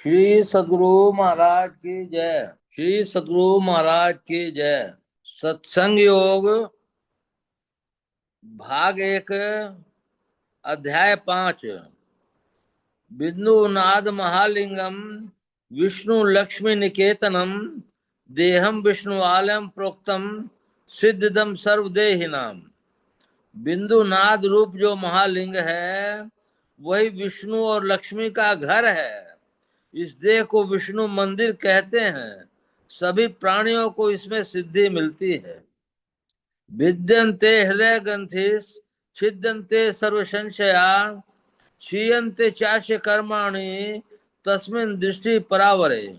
श्री सद्गुरु महाराज की जय। श्री सद्गुरु महाराज की जय। सत्संग योग भाग 1 अध्याय 5। बिंदुनाद महालिंगम विष्णु लक्ष्मी निकेतनम देहम विष्णुआलम प्रोक्तम सिद्धदम सर्वदेहिनाम। बिंदुनाद रूप जो महालिंग है वही विष्णु और लक्ष्मी का घर है। इस देह को विष्णु मंदिर कहते हैं। सभी प्राणियों को इसमें सिद्धि मिलती है। विद्यन्ते हृदय ग्रंथिस छिद्यन्ते सर्व संशया क्षीयन्ते चास्य कर्माणि तस्मिन् दृष्टि परावरे।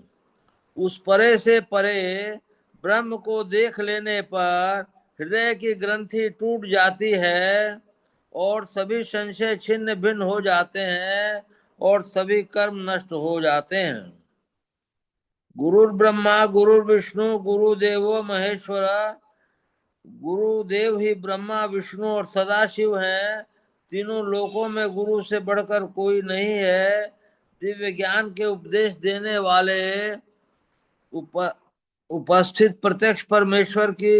उस परे से परे ब्रह्म को देख लेने पर हृदय की ग्रंथि टूट जाती है और सभी संशय छिन्न भिन्न हो जाते हैं और सभी कर्म नष्ट हो जाते हैं। गुरुर् ब्रह्मा गुरुर्विष्णु गुरुदेवो महेश्वर। गुरुदेव ही ब्रह्मा विष्णु और सदाशिव हैं। तीनों लोकों में गुरु से बढ़कर कोई नहीं है। दिव्य ज्ञान के उपदेश देने वाले उपस्थित प्रत्यक्ष परमेश्वर की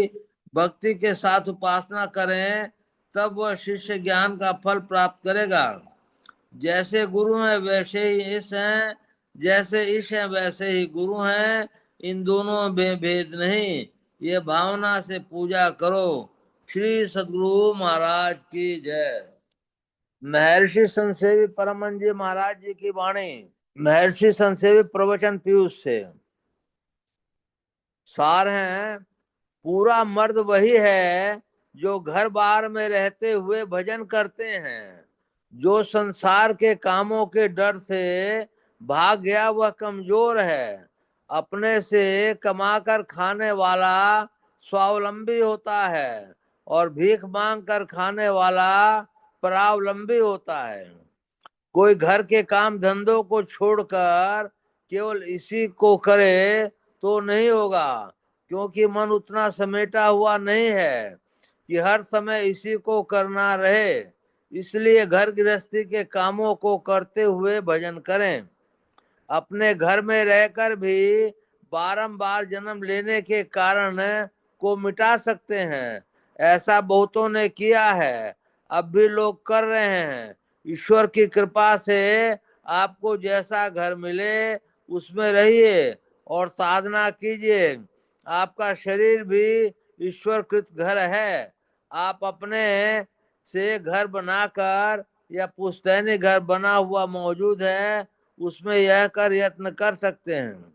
भक्ति के साथ उपासना करें तब वह शिष्य ज्ञान का फल प्राप्त करेगा। जैसे गुरु हैं वैसे ही ईश हैं, जैसे ईश हैं वैसे ही गुरु हैं। इन दोनों में भेद नहीं। ये भावना से पूजा करो। श्री सद्गुरु महाराज की जय। महर्षि संसेवी परमहंस जी महाराज जी की वाणी। महर्षि संसेवी प्रवचन पीयूष से सार हैं। पूरा मर्द वही है जो घर बार में रहते हुए भजन करते हैं। जो संसार के कामों के डर से भाग गया वह कमजोर है। अपने से कमाकर खाने वाला स्वावलंबी होता है और भीख मांग कर खाने वाला परावलंबी होता है। कोई घर के काम धंधों को छोड़कर केवल इसी को करे तो नहीं होगा, क्योंकि मन उतना समेटा हुआ नहीं है कि हर समय इसी को करना रहे। इसलिए घर गृहस्थी के कामों को करते हुए भजन करें। अपने घर में रहकर भी बारंबार जन्म लेने के कारण को मिटा सकते हैं। ऐसा बहुतों ने किया है, अब भी लोग कर रहे हैं। ईश्वर की कृपा से आपको जैसा घर मिले उसमें रहिए और साधना कीजिए। आपका शरीर भी ईश्वरकृत घर है। आप अपने से घर बनाकर या पुश्तैनी घर बना हुआ मौजूद है, उसमें यह कर यत्न कर सकते हैं।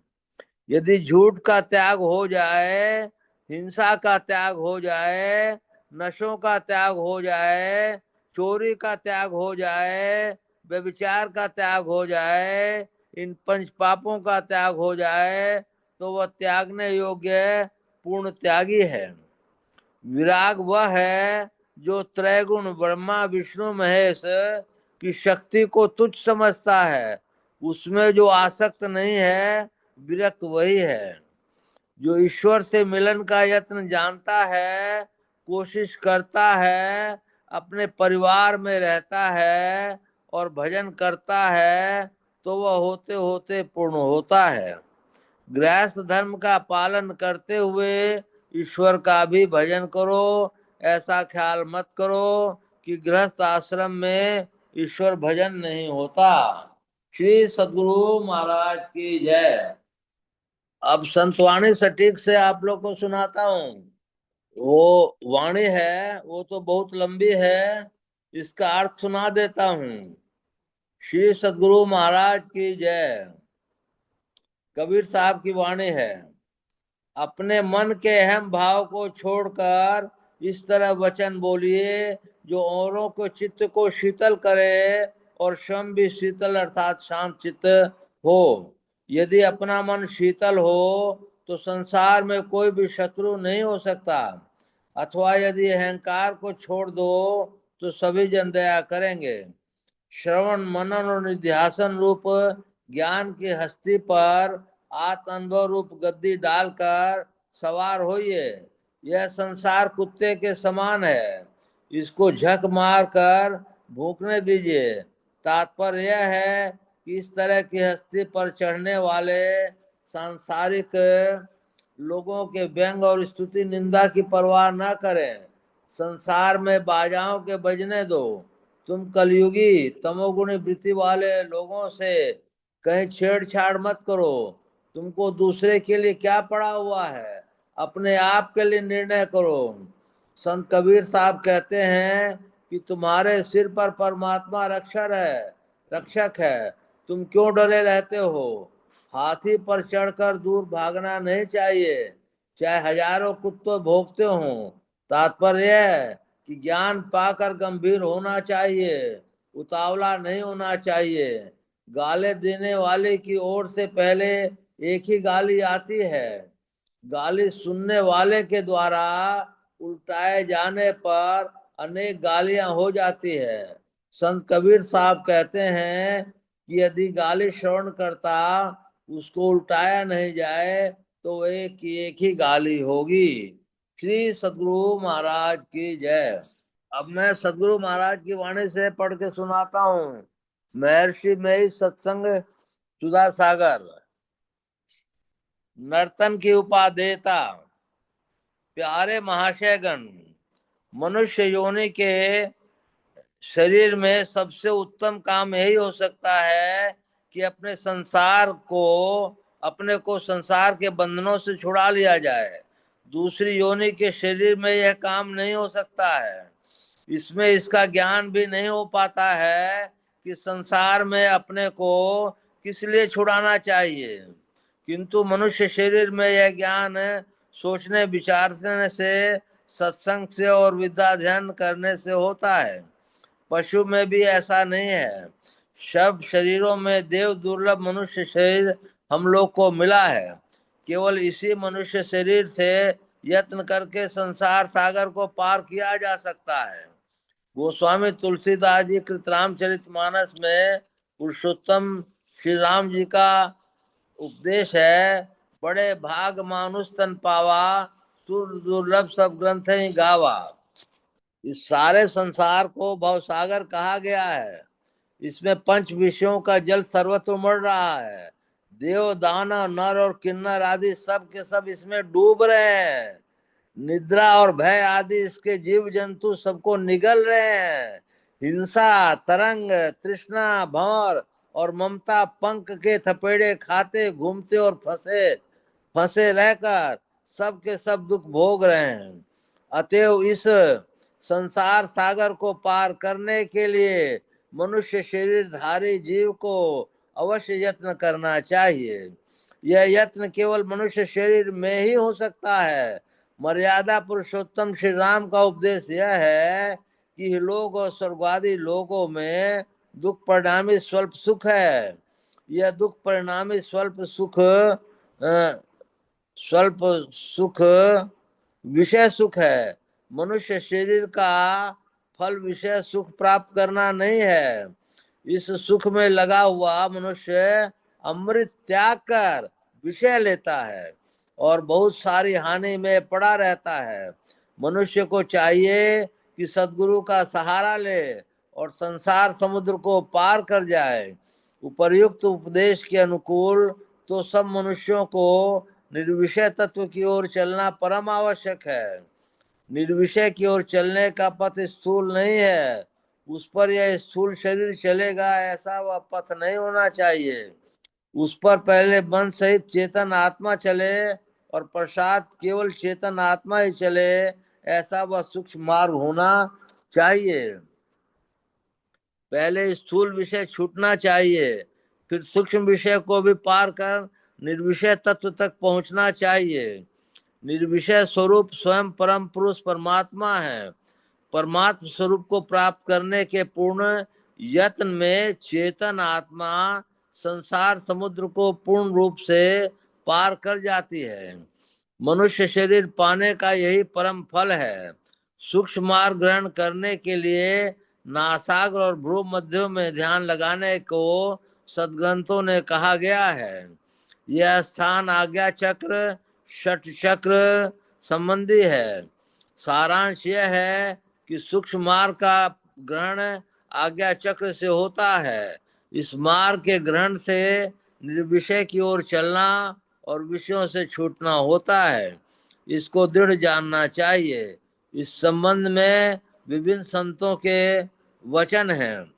यदि झूठ का त्याग हो जाए, हिंसा का त्याग हो जाए, नशों का त्याग हो जाए, चोरी का त्याग हो जाए, व्यभिचार का त्याग हो जाए, इन पंच पापों का त्याग हो जाए, तो वह त्यागने योग्य पूर्ण त्यागी है। विराग वह है जो त्रैगुण ब्रह्मा विष्णु महेश की शक्ति को तुच्छ समझता है। उसमें जो आसक्त नहीं है विरक्त वही है। जो ईश्वर से मिलन का यत्न जानता है, कोशिश करता है, अपने परिवार में रहता है और भजन करता है, तो वह होते होते पूर्ण होता है। गृहस्थ धर्म का पालन करते हुए ईश्वर का भी भजन करो। ऐसा ख्याल मत करो कि गृहस्थ आश्रम में ईश्वर भजन नहीं होता। श्री सद्गुरु महाराज की जय। अब संतवाणी सटीक से आप लोग को सुनाता हूँ। वो वाणी है वो तो बहुत लंबी है, इसका अर्थ सुना देता हूँ। श्री सद्गुरु महाराज की जय। कबीर साहब की वाणी है। अपने मन के अहम भाव को छोड़कर इस तरह वचन बोलिए जो औरों को चित्त को शीतल करे और स्वयं भी शीतल अर्थात शांत चित्त हो। यदि अपना मन शीतल हो तो संसार में कोई भी शत्रु नहीं हो सकता। अथवा यदि अहंकार को छोड़ दो तो सभी जन दया करेंगे। श्रवण मनन और निध्यासन रूप ज्ञान की हस्ती पर आत्म अनुभव रूप गद्दी डालकर सवार होइए। यह संसार कुत्ते के समान है, इसको झक मार कर भूखने दीजिए। तात्पर्य यह है कि इस तरह की हस्ती पर चढ़ने वाले सांसारिक लोगों के व्यंग और स्तुति निंदा की परवाह न करें। संसार में बाजाओं के बजने दो। तुम कलयुगी तमोगुणी वृत्ति वाले लोगों से कहीं छेड़छाड़ मत करो। तुमको दूसरे के लिए क्या पड़ा हुआ है, अपने आप के लिए निर्णय करो। संत कबीर साहब कहते हैं कि तुम्हारे सिर पर परमात्मा रक्षक है, तुम क्यों डरे रहते हो। हाथी पर चढ़कर दूर भागना नहीं चाहिए, चाहे हजारों कुत्ते भोंकते हों। तात्पर्य है कि ज्ञान पाकर गंभीर होना चाहिए, उतावला नहीं होना चाहिए। गाली देने वाले की ओर से पहले एक ही गाली आती है। गाली सुनने वाले के द्वारा उल्टाए जाने पर अनेक गालियां हो जाती है। संत कबीर साहब कहते हैं कि यदि गाली श्रवण करता उसको उल्टाया नहीं जाए तो एक ही गाली होगी। श्री सद्गुरु महाराज की जय। अब मैं सद्गुरु महाराज की वाणी से पढ़ के सुनाता हूँ। महर्षि में सत्संग सुधा सागर। नर्तन की उपादेयता। प्यारे महाशयगण, मनुष्य योनि के शरीर में सबसे उत्तम काम यही हो सकता है कि अपने को संसार के बंधनों से छुड़ा लिया जाए। दूसरी योनि के शरीर में यह काम नहीं हो सकता है। इसमें इसका ज्ञान भी नहीं हो पाता है कि संसार में अपने को किस लिए छुड़ाना चाहिए। किंतु मनुष्य शरीर में यह ज्ञान सोचने विचारने से, सत्संग से और विद्या अध्ययन करने से होता है। पशु में भी ऐसा नहीं है। सब शरीरों में देव दुर्लभ मनुष्य शरीर हम लोग को मिला है। केवल इसी मनुष्य शरीर से यत्न करके संसार सागर को पार किया जा सकता है। गोस्वामी तुलसीदास जी कृतरामचरितमानस में पुरुषोत्तम श्री राम जी का उपदेश है। बड़े भाग मानुष तन पावा, सुर दुर्लभ सब ग्रंथ ही गावा। इस सारे संसार को भवसागर कहा गया है। इसमें पंच विषयों का जल सर्वत्र उमड़ रहा है। देव दानव नर और किन्नर आदि सब के सब इसमें डूब रहे हैं। निद्रा और भय आदि इसके जीव जंतु सबको निगल रहे हैं। हिंसा तरंग, तृष्णा भंवर और ममता पंख के थपेड़े खाते घूमते और फंसे रहकर सब के सब दुख भोग रहे हैं। अतएव इस संसार सागर को पार करने के लिए मनुष्य शरीरधारी जीव को अवश्य यत्न करना चाहिए। यह यत्न केवल मनुष्य शरीर में ही हो सकता है। मर्यादा पुरुषोत्तम श्री राम का उपदेश यह है कि लोक और स्वर्गादि लोकों में दुख परिणामी स्वल्प सुख है। यह दुख परिणामी स्वल्प सुख विषय सुख है। मनुष्य शरीर का फल विषय सुख प्राप्त करना नहीं है। इस सुख में लगा हुआ मनुष्य अमृत त्याग कर विषय लेता है और बहुत सारी हानि में पड़ा रहता है। मनुष्य को चाहिए कि सद्गुरु का सहारा ले और संसार समुद्र को पार कर जाए। उपर्युक्त उपदेश के अनुकूल तो सब मनुष्यों को निर्विषय तत्व की ओर चलना परम आवश्यक है। निर्विषय की ओर चलने का पथ स्थूल नहीं है। उस पर यह स्थूल शरीर चलेगा ऐसा वह पथ नहीं होना चाहिए। उस पर पहले मन सहित चेतन आत्मा चले और पश्चात केवल चेतन आत्मा ही चले, ऐसा वह सूक्ष्म मार्ग होना चाहिए। पहले स्थूल विषय छूटना चाहिए, फिर सूक्ष्म विषय को भी पार कर निर्विषय तत्व तक पहुंचना चाहिए। निर्विषय स्वरूप स्वयं परम पुरुष परमात्मा है। परमात्म स्वरूप को प्राप्त करने के पूर्ण यत्न में चेतन आत्मा संसार समुद्र को पूर्ण रूप से पार कर जाती है। मनुष्य शरीर पाने का यही परम फल है। सूक्ष्म मार्ग ग्रहण करने के लिए नासाग्र और भ्रू मध्य में ध्यान लगाने को सदग्रंथों ने कहा गया है। यह स्थान आज्ञा चक्र षट चक्र संबंधी है। सारांश यह है कि सूक्ष्म मार्ग का ग्रहण आज्ञा चक्र से होता है। इस मार्ग के ग्रहण से निर्विषय की ओर चलना और विषयों से छूटना होता है। इसको दृढ़ जानना चाहिए। इस संबंध में विभिन्न संतों के वचन हैं।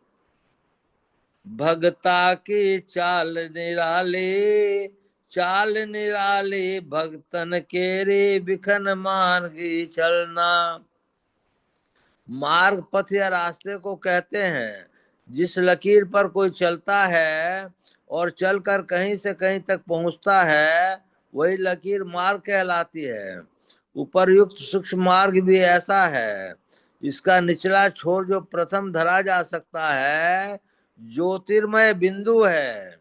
भगता की चाल निराली, चाल निराली भक्तन केरी, बिखन मार्गी चलना। मार्ग पथ या रास्ते को कहते हैं। जिस लकीर पर कोई चलता है और चलकर कहीं से कहीं तक पहुंचता है, वही लकीर मार्ग कहलाती है। उपर्युक्त सूक्ष्म मार्ग भी ऐसा है। इसका निचला छोर जो प्रथम धरा जा सकता है, ज्योतिर्मय बिंदु है।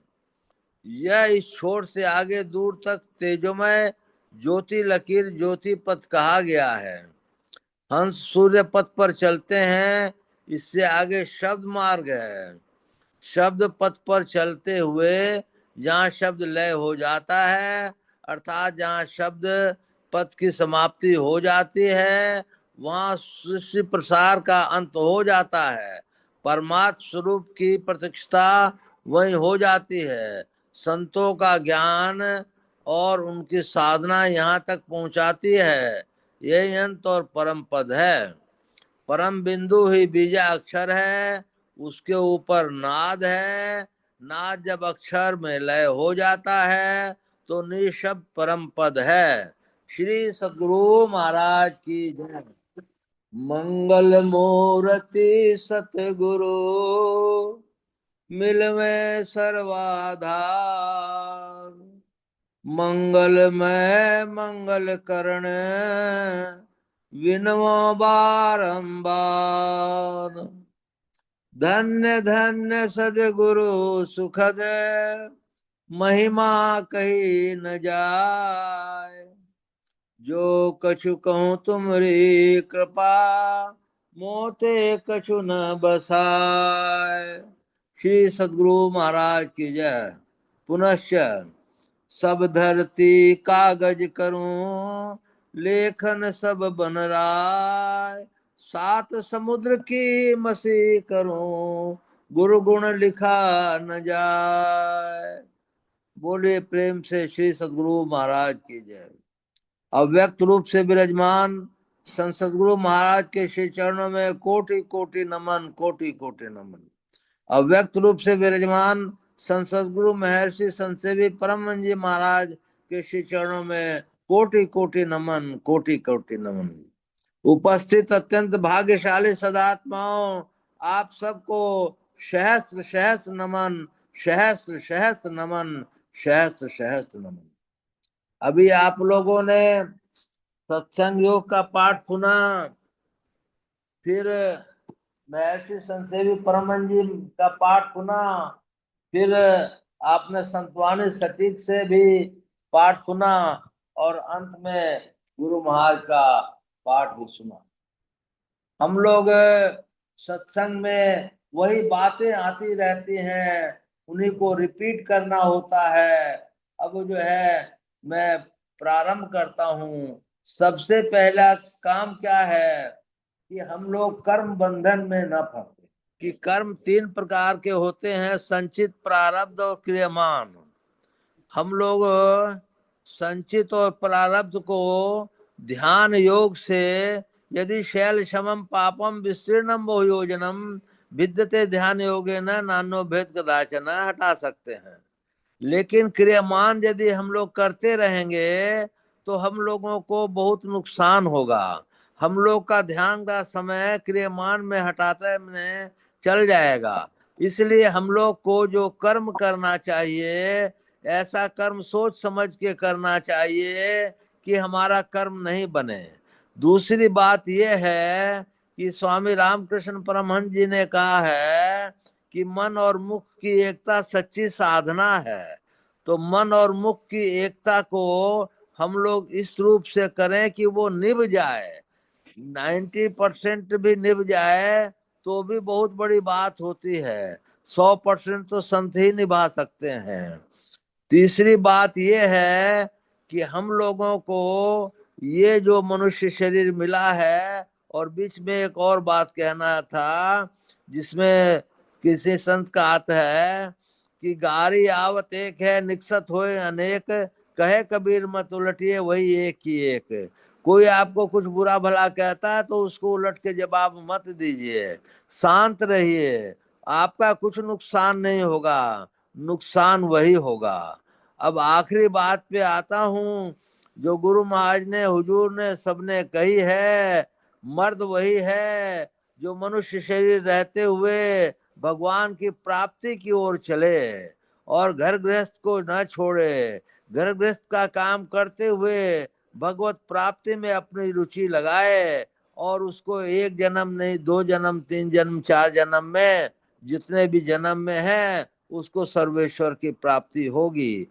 यह इस छोर से आगे दूर तक तेजोमय ज्योति लकीर ज्योति पथ कहा गया है। हंस सूर्य पथ पर चलते हैं, इससे आगे शब्द मार्ग है। शब्द पथ पर चलते हुए जहाँ शब्द लय हो जाता है, अर्थात जहाँ शब्द पथ की समाप्ति हो जाती है, वहाँ सृष्टि प्रसार का अंत हो जाता है। परमात्म स्वरूप की प्रत्यक्षता वही हो जाती है। संतों का ज्ञान और उनकी साधना यहाँ तक पहुँचाती है। यही अंत और परम पद है। परम बिंदु ही बीजा अक्षर है, उसके ऊपर नाद है। नाद जब अक्षर में लय हो जाता है तो निशब्द परम पद है। श्री सद्गुरु महाराज की जय। मंगल मूर्ति सतगुरु, मिलवे सर्वाधार। मंगलमय मंगल करण, विनवो बारंबार। धन्य धन्य सद्गुरु सुखद, महिमा कही न जाय। जो कछु कहूँ तुमरी कृपा, मोते कछु न बसाय। श्री सद्गुरु महाराज की जय। पुनश्च सब धरती कागज करूं, लेखन सब बन राय। सात समुद्र की मसी करूं, गुरु गुण लिखा न जाए। बोले प्रेम से श्री सद्गुरु महाराज की जय। अव्यक्त रूप से विराजमान संत सद्गुरु महाराज के श्री चरणों में कोटि कोटि नमन, कोटि कोटि नमन। अव्यक्त रूप से विराजमान संत सद्गुरु महर्षि संतसेवी परम जी महाराज के श्री चरणों में कोटि कोटि नमन, कोटि कोटि नमन। उपस्थित अत्यंत भाग्यशाली सदात्माओं, आप सबको सहस्त्र सहस्त्र नमन, सहस्त्र सहस्त्र नमन, सहस्त्र सहस्त्र नमन। अभी आप लोगों ने सत्संग योग का पाठ सुना, फिर महर्षि संतसेवी परमहंस जी का पाठ सुना, फिर आपने संतवाणी सटीक से भी पाठ सुना, और अंत में गुरु महाराज का पाठ भी सुना। हम लोग सत्संग में वही बातें आती रहती हैं, उन्हीं को रिपीट करना होता है। अब जो है मैं प्रारंभ करता हूँ। सबसे पहला काम क्या है कि हम लोग कर्म बंधन में न फंसे। कि कर्म तीन प्रकार के होते हैं, संचित, प्रारब्ध और क्रियमान। हम लोग संचित और प्रारब्ध को ध्यान योग से यदि शैल समम पापम विस्तीर्णम बहु योजनम विद्यते ध्यान योगेन नान्यो भेद कदाचन हटा सकते हैं। लेकिन क्रियमान यदि हम लोग करते रहेंगे तो हम लोगों को बहुत नुकसान होगा। हम लोग का ध्यान का समय क्रियमान में हटाते में चल जाएगा। इसलिए हम लोग को जो कर्म करना चाहिए, ऐसा कर्म सोच समझ के करना चाहिए कि हमारा कर्म नहीं बने। दूसरी बात यह है कि स्वामी रामकृष्ण परमहंस जी ने कहा है कि मन और मुख की एकता सच्ची साधना है। तो मन और मुख की एकता को हम लोग इस रूप से करें कि वो निभ जाए। 90% भी निभ जाए तो भी बहुत बड़ी बात होती है। 100% तो संत ही निभा सकते हैं। तीसरी बात यह है कि हम लोगों को ये जो मनुष्य शरीर मिला है, और बीच में एक और बात कहना था जिसमें किसी संत का आता है कि गारी आवत एक है, निकसत होए अनेक, कहे कबीर मत उलटिए वही एक ही एक। कोई आपको कुछ बुरा भला कहता है तो उसको उलट के जवाब मत दीजिए, शांत रहिए, आपका कुछ नुकसान नहीं होगा, नुकसान वही होगा। अब आखिरी बात पे आता हूँ, जो गुरु महाराज ने, हुजूर ने, सबने कही है, मर्द वही है जो मनुष्य शरीर रहते हुए भगवान की प्राप्ति की ओर चले और घर गृहस्थ को न छोड़े, घर गृहस्थ का काम करते हुए भगवत प्राप्ति में अपनी रुचि लगाए, और उसको एक जन्म नहीं, 2 जन्म, 3 जन्म, 4 जन्म में, जितने भी जन्म में है, उसको सर्वेश्वर की प्राप्ति होगी।